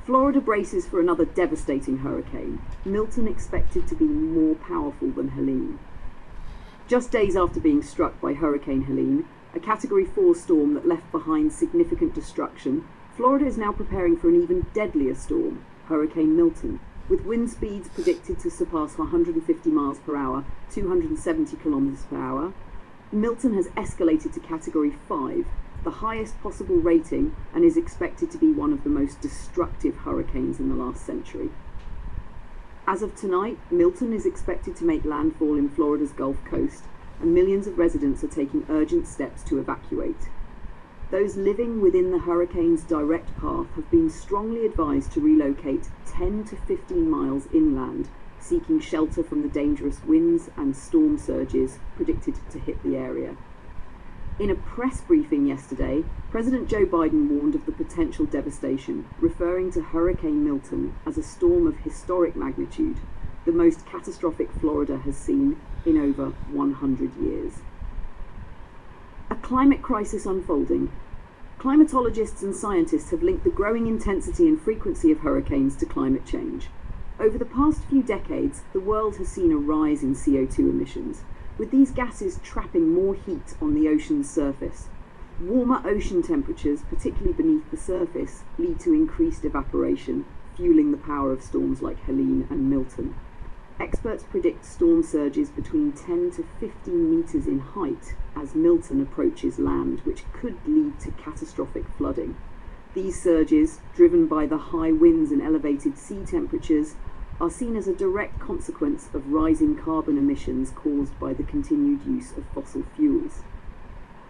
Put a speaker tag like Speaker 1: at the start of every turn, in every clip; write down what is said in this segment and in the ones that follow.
Speaker 1: Florida braces for another devastating hurricane, Milton expected to be more powerful than Helene. Just days after being struck by Hurricane Helene, a Category 4 storm that left behind significant destruction, Florida is now preparing for an even deadlier storm, Hurricane Milton, with wind speeds predicted to surpass 150 miles per hour, 270 kilometers per hour. Milton has escalated to Category 5, the highest possible rating, and is expected to be one of the most destructive hurricanes in the last century. As of tonight, Milton is expected to make landfall in Florida's Gulf Coast, and millions of residents are taking urgent steps to evacuate. Those living within the hurricane's direct path have been strongly advised to relocate 10 to 15 miles inland, seeking shelter from the dangerous winds and storm surges predicted to hit the area. In a press briefing yesterday, President Joe Biden warned of the potential devastation, referring to Hurricane Milton as a storm of historic magnitude, the most catastrophic Florida has seen in over 100 years. A climate crisis unfolding. Climatologists and scientists have linked the growing intensity and frequency of hurricanes to climate change. Over the past few decades, the world has seen a rise in CO2 emissions, with these gases trapping more heat on the ocean's surface. Warmer ocean temperatures, particularly beneath the surface, lead to increased evaporation, fueling the power of storms like Helene and Milton. Experts predict storm surges between 10 to 15 meters in height as Milton approaches land, which could lead to catastrophic flooding. These surges, driven by the high winds and elevated sea temperatures, are seen as a direct consequence of rising carbon emissions caused by the continued use of fossil fuels.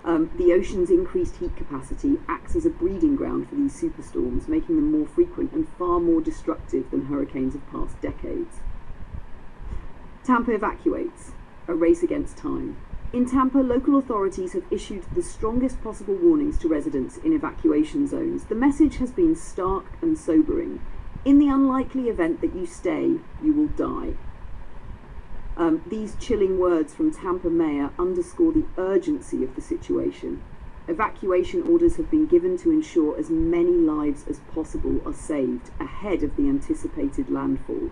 Speaker 1: The ocean's increased heat capacity acts as a breeding ground for these superstorms, making them more frequent and far more destructive than hurricanes of past decades. Tampa evacuates, a race against time. In Tampa, local authorities have issued the strongest possible warnings to residents in evacuation zones. The message has been stark and sobering. In the unlikely event that you stay, you will die. These chilling words from Tampa Mayor underscore the urgency of the situation. Evacuation orders have been given to ensure as many lives as possible are saved ahead of the anticipated landfall.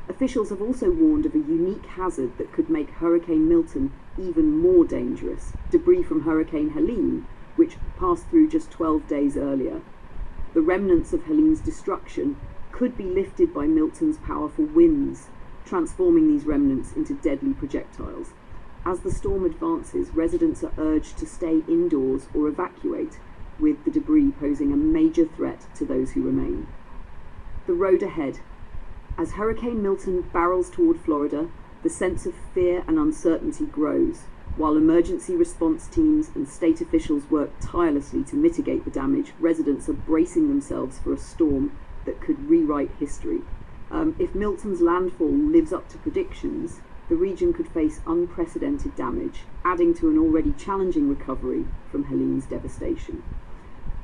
Speaker 1: Officials have also warned of a unique hazard that could make Hurricane Milton even more dangerous: debris from Hurricane Helene, which passed through just 12 days earlier. The remnants of Helene's destruction could be lifted by Milton's powerful winds, transforming these remnants into deadly projectiles. As the storm advances, residents are urged to stay indoors or evacuate, with the debris posing a major threat to those who remain. The road ahead. As Hurricane Milton barrels toward Florida, the sense of fear and uncertainty grows. While emergency response teams and state officials work tirelessly to mitigate the damage, residents are bracing themselves for a storm that could rewrite history. If Milton's landfall lives up to predictions, the region could face unprecedented damage, adding to an already challenging recovery from Helene's devastation.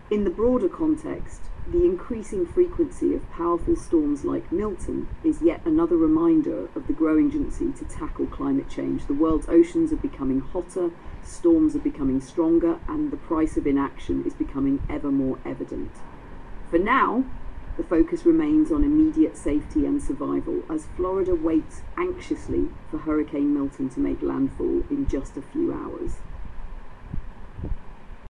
Speaker 1: In the broader context, the increasing frequency of powerful storms like Milton is yet another reminder of the growing urgency to tackle climate change. The world's oceans are becoming hotter, storms are becoming stronger, and the price of inaction is becoming ever more evident. For now, the focus remains on immediate safety and survival as Florida waits anxiously for Hurricane Milton to make landfall in just a few hours.